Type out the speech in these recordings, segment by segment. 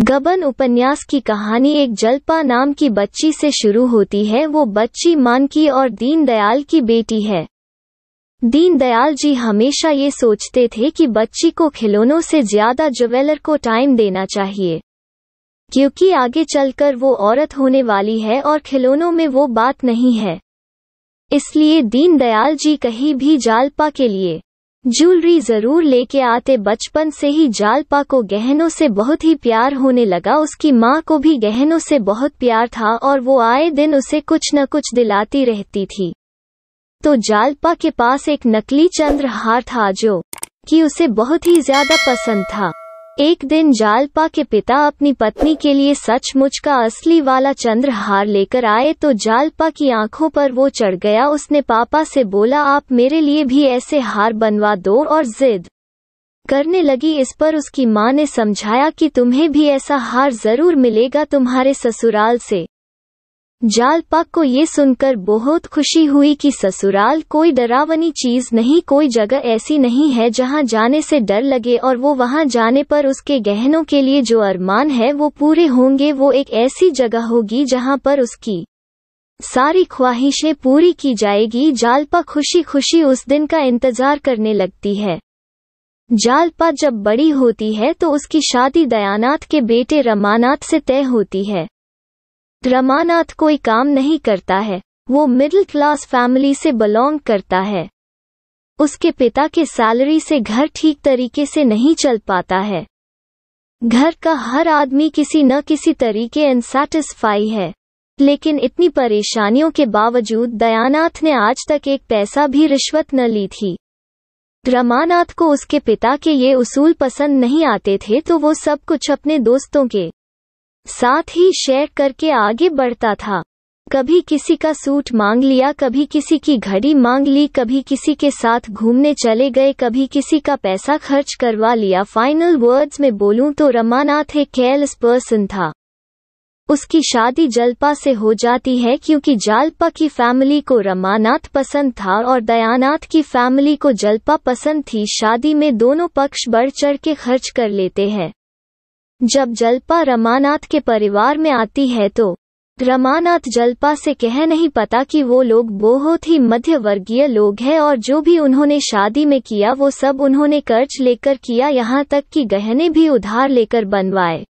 गबन उपन्यास की कहानी एक जल्पा नाम की बच्ची से शुरू होती है। वो बच्ची मानकी और दीनदयाल की बेटी है। दीनदयाल जी हमेशा ये सोचते थे कि बच्ची को खिलौनों से ज्यादा ज्वेलर को टाइम देना चाहिए, क्योंकि आगे चलकर वो औरत होने वाली है और खिलौनों में वो बात नहीं है। इसलिए दीनदयाल जी कहीं भी जालपा के लिए ज्वेलरी जरूर लेके आते। बचपन से ही जालपा को गहनों से बहुत ही प्यार होने लगा। उसकी माँ को भी गहनों से बहुत प्यार था और वो आए दिन उसे कुछ न कुछ दिलाती रहती थी। तो जालपा के पास एक नकली चंद्रहार था जो कि उसे बहुत ही ज्यादा पसंद था। एक दिन जालपा के पिता अपनी पत्नी के लिए सचमुच का असली वाला चंद्रहार लेकर आए तो जालपा की आंखों पर वो चढ़ गया। उसने पापा से बोला, आप मेरे लिए भी ऐसे हार बनवा दो, और जिद करने लगी। इस पर उसकी माँ ने समझाया कि तुम्हें भी ऐसा हार जरूर मिलेगा तुम्हारे ससुराल से। जालपा को ये सुनकर बहुत खुशी हुई कि ससुराल कोई डरावनी चीज नहीं, कोई जगह ऐसी नहीं है जहां जाने से डर लगे, और वो वहां जाने पर उसके गहनों के लिए जो अरमान है वो पूरे होंगे। वो एक ऐसी जगह होगी जहां पर उसकी सारी ख्वाहिशें पूरी की जाएगी। जालपा खुशी खुशी उस दिन का इंतजार करने लगती है। जालपा जब बड़ी होती है तो उसकी शादी दयानाथ के बेटे रमानाथ से तय होती है। रमानाथ कोई काम नहीं करता है, वो मिडिल क्लास फैमिली से बिलोंग करता है। उसके पिता के सैलरी से घर ठीक तरीके से नहीं चल पाता है। घर का हर आदमी किसी न किसी तरीके अनसैटिस्फाई है। लेकिन इतनी परेशानियों के बावजूद दयानाथ ने आज तक एक पैसा भी रिश्वत न ली थी। रमानाथ को उसके पिता के ये उसूल पसंद नहीं आते थे, तो वो सब कुछ अपने दोस्तों के साथ ही शेयर करके आगे बढ़ता था। कभी किसी का सूट मांग लिया, कभी किसी की घड़ी मांग ली, कभी किसी के साथ घूमने चले गए, कभी किसी का पैसा खर्च करवा लिया। फाइनल वर्ड्स में बोलूं तो रमानाथ एक केयरलेस पर्सन था। उसकी शादी जल्पा से हो जाती है क्योंकि जालपा की फैमिली को रमानाथ पसंद था और दयानाथ की फैमिली को जल्पा पसंद थी। शादी में दोनों पक्ष बढ़ चढ़ के खर्च कर लेते हैं। जब जल्पा रमानाथ के परिवार में आती है तो रमानाथ जल्पा से कह नहीं पाता कि वो लोग बहुत ही मध्य वर्गीय लोग हैं और जो भी उन्होंने शादी में किया वो सब उन्होंने कर्ज लेकर किया, यहाँ तक कि गहने भी उधार लेकर बनवाए।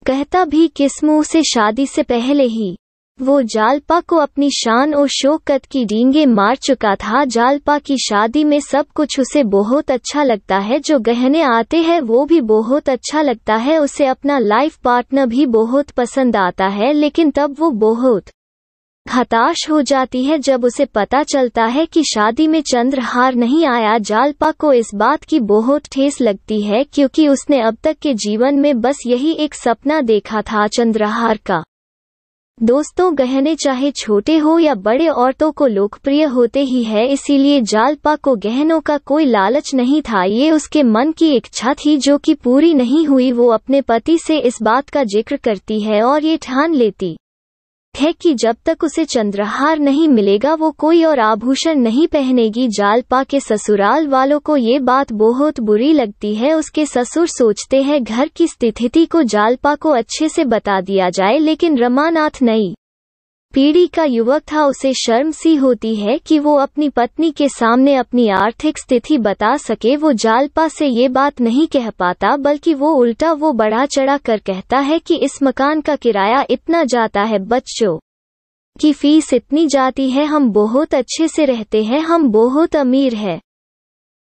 कहता भी किस मुंह से शादी से पहले ही वो जालपा को अपनी शान और शौकत की डींगे मार चुका था। जालपा की शादी में सब कुछ उसे बहुत अच्छा लगता है, जो गहने आते हैं वो भी बहुत अच्छा लगता है, उसे अपना लाइफ पार्टनर भी बहुत पसंद आता है। लेकिन तब वो बहुत हताश हो जाती है जब उसे पता चलता है कि शादी में चंद्रहार नहीं आया। जालपा को इस बात की बहुत ठेस लगती है क्योंकि उसने अब तक के जीवन में बस यही एक सपना देखा था, चंद्रहार का। दोस्तों, गहने चाहे छोटे हो या बड़े औरतों को लोकप्रिय होते ही है, इसीलिए जालपा को गहनों का कोई लालच नहीं था। ये उसके मन की इच्छा थी जो कि पूरी नहीं हुई। वो अपने पति से इस बात का जिक्र करती है और ये ठान लेती है कि जब तक उसे चंद्रहार नहीं मिलेगा वो कोई और आभूषण नहीं पहनेगी। जालपा के ससुराल वालों को ये बात बहुत बुरी लगती है। उसके ससुर सोचते हैं घर की स्थिति को जालपा को अच्छे से बता दिया जाए, लेकिन रमानाथ नई पीढ़ी का युवक था, उसे शर्म सी होती है कि वो अपनी पत्नी के सामने अपनी आर्थिक स्थिति बता सके। वो जालपा से ये बात नहीं कह पाता, बल्कि वो उल्टा वो बढ़ा चढ़ा कर कहता है कि इस मकान का किराया इतना जाता है, बच्चों की फीस इतनी जाती है, हम बहुत अच्छे से रहते हैं, हम बहुत अमीर है।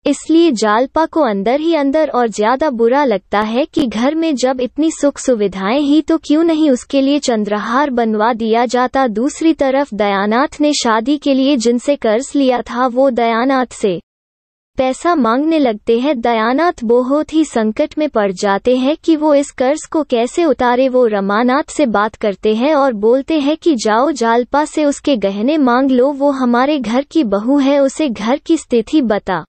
इसलिए जालपा को अंदर ही अंदर और ज्यादा बुरा लगता है कि घर में जब इतनी सुख सुविधाएं ही तो क्यों नहीं उसके लिए चंद्रहार बनवा दिया जाता। दूसरी तरफ दयानाथ ने शादी के लिए जिनसे कर्ज लिया था वो दयानाथ से पैसा मांगने लगते हैं। दयानाथ बहुत ही संकट में पड़ जाते हैं कि वो इस कर्ज को कैसे उतारे। वो रमानाथ से बात करते हैं और बोलते हैं कि जाओ जालपा से उसके गहने मांग लो, वो हमारे घर की बहू है, उसे घर की स्थिति बता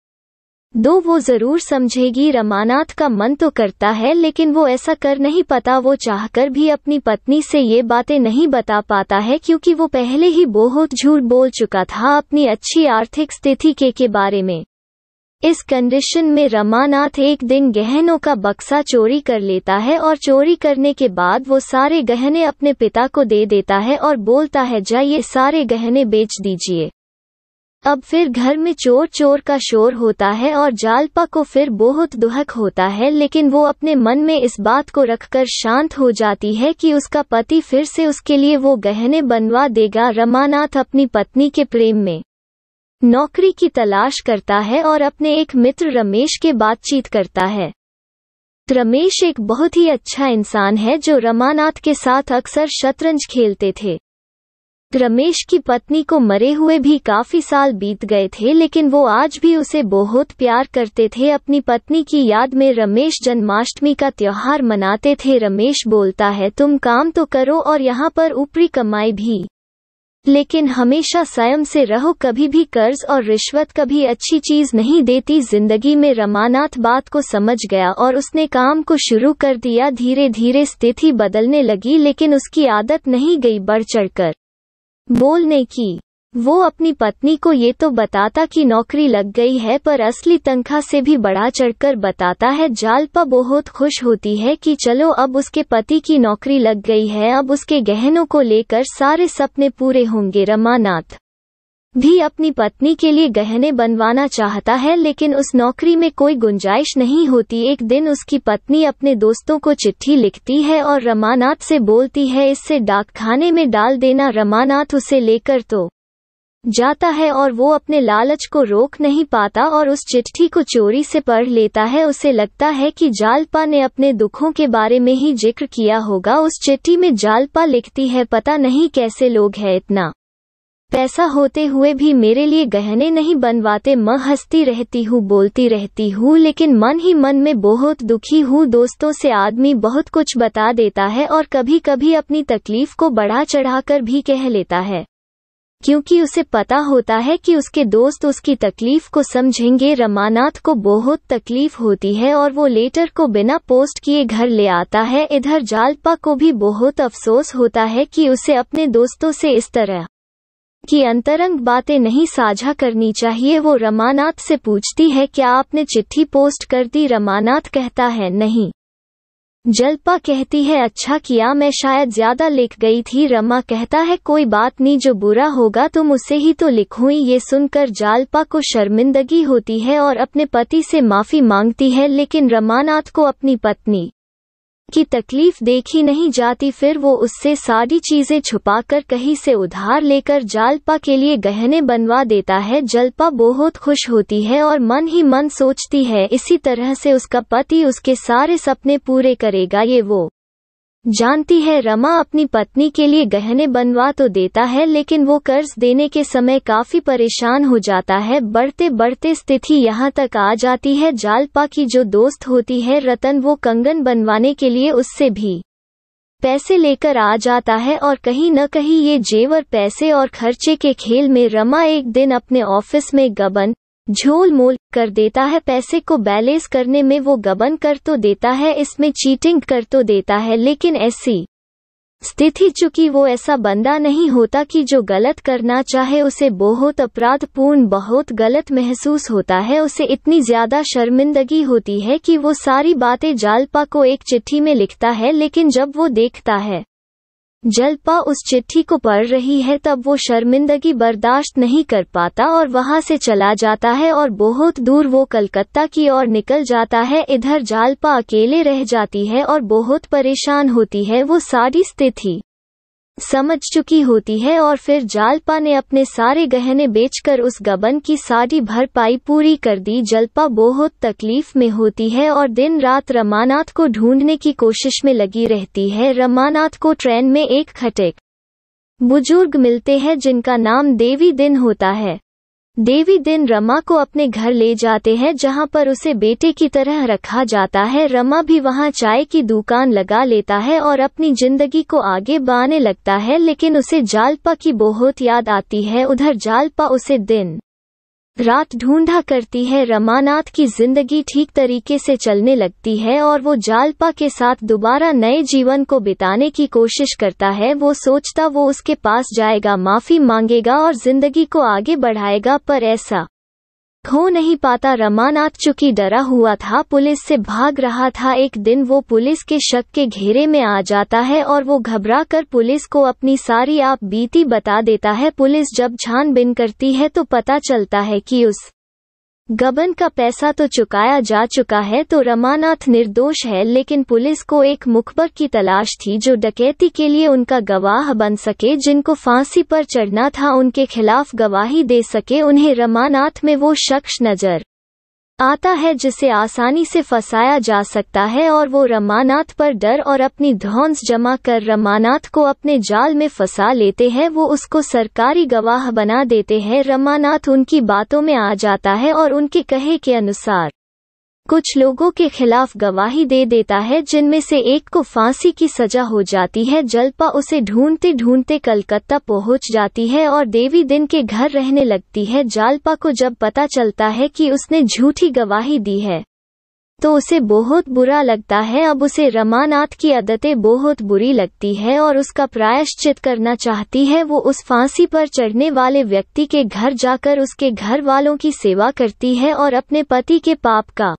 दो, वो जरूर समझेगी। रमानाथ का मन तो करता है लेकिन वो ऐसा कर नहीं पाता। वो चाहकर भी अपनी पत्नी से ये बातें नहीं बता पाता है क्योंकि वो पहले ही बहुत झूठ बोल चुका था अपनी अच्छी आर्थिक स्थिति के बारे में। इस कंडीशन में रमानाथ एक दिन गहनों का बक्सा चोरी कर लेता है और चोरी करने के बाद वो सारे गहने अपने पिता को दे देता है और बोलता है जाइए सारे गहने बेच दीजिए। अब फिर घर में चोर चोर का शोर होता है और जालपा को फिर बहुत दुख होता है, लेकिन वो अपने मन में इस बात को रखकर शांत हो जाती है कि उसका पति फिर से उसके लिए वो गहने बनवा देगा। रमानाथ अपनी पत्नी के प्रेम में नौकरी की तलाश करता है और अपने एक मित्र रमेश के बातचीत करता है। रमेश एक बहुत ही अच्छा इंसान है जो रमानाथ के साथ अक्सर शतरंज खेलते थे। रमेश की पत्नी को मरे हुए भी काफी साल बीत गए थे, लेकिन वो आज भी उसे बहुत प्यार करते थे। अपनी पत्नी की याद में रमेश जन्माष्टमी का त्योहार मनाते थे। रमेश बोलता है तुम काम तो करो और यहाँ पर ऊपरी कमाई भी, लेकिन हमेशा संयम से रहो, कभी भी कर्ज और रिश्वत कभी अच्छी चीज नहीं देती जिंदगी में। रमानाथ बात को समझ गया और उसने काम को शुरू कर दिया। धीरे धीरे स्थिति बदलने लगी, लेकिन उसकी आदत नहीं गई बढ़ चढ़कर बोलने की। वो अपनी पत्नी को ये तो बताता कि नौकरी लग गई है, पर असली तनख्वाह से भी बढ़ा चढ़कर बताता है। जालपा बहुत खुश होती है कि चलो अब उसके पति की नौकरी लग गई है, अब उसके गहनों को लेकर सारे सपने पूरे होंगे। रमानाथ भी अपनी पत्नी के लिए गहने बनवाना चाहता है, लेकिन उस नौकरी में कोई गुंजाइश नहीं होती। एक दिन उसकी पत्नी अपने दोस्तों को चिट्ठी लिखती है और रमानाथ से बोलती है इससे डाकखाने में डाल देना। रमानाथ उसे लेकर तो जाता है और वो अपने लालच को रोक नहीं पाता और उस चिट्ठी को चोरी से पढ़ लेता है। उसे लगता है कि जालपा ने अपने दुखों के बारे में ही जिक्र किया होगा। उस चिट्ठी में जालपा लिखती है पता नहीं कैसे लोग हैं, इतना पैसा होते हुए भी मेरे लिए गहने नहीं बनवाते। मैं हंसती रहती हूँ, बोलती रहती हूँ, लेकिन मन ही मन में बहुत दुखी हूँ। दोस्तों से आदमी बहुत कुछ बता देता है और कभी कभी अपनी तकलीफ को बढ़ा चढ़ाकर भी कह लेता है, क्योंकि उसे पता होता है कि उसके दोस्त उसकी तकलीफ को समझेंगे। रमानाथ को बहुत तकलीफ होती है और वो लेटर को बिना पोस्ट किए घर ले आता है। इधर जालपा को भी बहुत अफसोस होता है कि उसे अपने दोस्तों से इस तरह की अंतरंग बातें नहीं साझा करनी चाहिए। वो रमानाथ से पूछती है क्या आपने चिट्ठी पोस्ट कर दी? रमानाथ कहता है नहीं। जलपा कहती है अच्छा किया, मैं शायद ज्यादा लिख गई थी। रमा कहता है कोई बात नहीं, जो बुरा होगा तुम उसे ही तो लिखोई। ये सुनकर जालपा को शर्मिंदगी होती है और अपने पति से माफी मांगती है, लेकिन रमानाथ को अपनी पत्नी की तकलीफ देखी नहीं जाती। फिर वो उससे सारी चीजें छुपाकर कहीं से उधार लेकर जालपा के लिए गहने बनवा देता है। जलपा बहुत खुश होती है और मन ही मन सोचती है इसी तरह से उसका पति उसके सारे सपने पूरे करेगा। ये वो जानती है। रमा अपनी पत्नी के लिए गहने बनवा तो देता है, लेकिन वो कर्ज देने के समय काफी परेशान हो जाता है। बढ़ते बढ़ते स्थिति यहाँ तक आ जाती है, जालपा की जो दोस्त होती है रतन, वो कंगन बनवाने के लिए उससे भी पैसे लेकर आ जाता है और कहीं न कहीं ये जेवर पैसे और खर्चे के खेल में रमा एक दिन अपने ऑफिस में गबन झोल मोल कर देता है। पैसे को बैलेंस करने में वो गबन कर तो देता है, इसमें चीटिंग कर तो देता है, लेकिन ऐसी स्थिति चूंकि वो ऐसा बंदा नहीं होता कि जो गलत करना चाहे उसे बहुत अपराधपूर्ण, बहुत गलत महसूस होता है। उसे इतनी ज्यादा शर्मिंदगी होती है कि वो सारी बातें जालपा को एक चिट्ठी में लिखता है, लेकिन जब वो देखता है जलपा उस चिट्ठी को पढ़ रही है तब वो शर्मिंदगी बर्दाश्त नहीं कर पाता और वहां से चला जाता है और बहुत दूर वो कलकत्ता की ओर निकल जाता है। इधर जालपा अकेले रह जाती है और बहुत परेशान होती है। वो सारी स्थिति समझ चुकी होती है और फिर जालपा ने अपने सारे गहने बेचकर उस गबन की सारी भरपाई पूरी कर दी। जलपा बहुत तकलीफ में होती है और दिन रात रमानाथ को ढूंढने की कोशिश में लगी रहती है। रमानाथ को ट्रेन में एक खटेक बुजुर्ग मिलते हैं जिनका नाम देवी दिन होता है। देवी दिन रमा को अपने घर ले जाते हैं, जहां पर उसे बेटे की तरह रखा जाता है। रमा भी वहां चाय की दुकान लगा लेता है और अपनी जिंदगी को आगे बढ़ाने लगता है, लेकिन उसे जालपा की बहुत याद आती है। उधर जालपा उसे दिन रात ढूंढा करती है। रमानाथ की जिंदगी ठीक तरीके से चलने लगती है और वो जालपा के साथ दोबारा नए जीवन को बिताने की कोशिश करता है। वो सोचता वो उसके पास जाएगा, माफी मांगेगा और जिंदगी को आगे बढ़ाएगा, पर ऐसा हो नहीं पाता। रमानाथ चूंकि डरा हुआ था, पुलिस से भाग रहा था, एक दिन वो पुलिस के शक के घेरे में आ जाता है और वो घबरा कर पुलिस को अपनी सारी आप बीती बता देता है। पुलिस जब छानबीन करती है तो पता चलता है कि उस गबन का पैसा तो चुकाया जा चुका है, तो रमानाथ निर्दोष है। लेकिन पुलिस को एक मुखबर की तलाश थी जो डकैती के लिए उनका गवाह बन सके, जिनको फांसी पर चढ़ना था, उनके खिलाफ गवाही दे सके। उन्हें रमानाथ में वो शख्स नजर आता है जिसे आसानी से फंसाया जा सकता है और वो रमानाथ पर डर और अपनी धौंस जमा कर रमानाथ को अपने जाल में फंसा लेते हैं। वो उसको सरकारी गवाह बना देते हैं। रमानाथ उनकी बातों में आ जाता है और उनके कहे के अनुसार कुछ लोगों के खिलाफ गवाही दे देता है, जिनमें से एक को फांसी की सजा हो जाती है। जल्पा उसे ढूंढते ढूंढते कलकत्ता पहुंच जाती है और देवी दिन के घर रहने लगती है। जल्पा को जब पता चलता है कि उसने झूठी गवाही दी है तो उसे बहुत बुरा लगता है। अब उसे रमानाथ की आदतें बहुत बुरी लगती है और उसका प्रायश्चित करना चाहती है। वो उस फांसी पर चढ़ने वाले व्यक्ति के घर जाकर उसके घर वालों की सेवा करती है और अपने पति के पाप का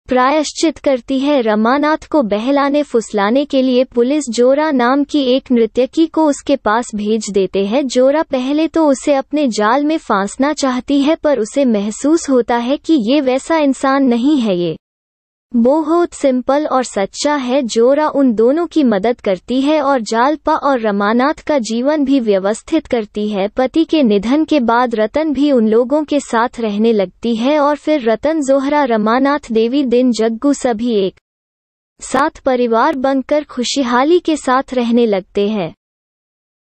प्रायश्चित करती है। रमानाथ को बहलाने फुसलाने के लिए पुलिस जोरा नाम की एक नृत्यकी को उसके पास भेज देते हैं। जोरा पहले तो उसे अपने जाल में फांसना चाहती है, पर उसे महसूस होता है कि ये वैसा इंसान नहीं है, ये बहुत सिंपल और सच्चा है। जोरा उन दोनों की मदद करती है और जालपा और रमानाथ का जीवन भी व्यवस्थित करती है। पति के निधन के बाद रतन भी उन लोगों के साथ रहने लगती है और फिर रतन, जोहरा, रमानाथ, देवी दिन, जग्गू सभी एक साथ परिवार बनकर खुशहाली के साथ रहने लगते हैं।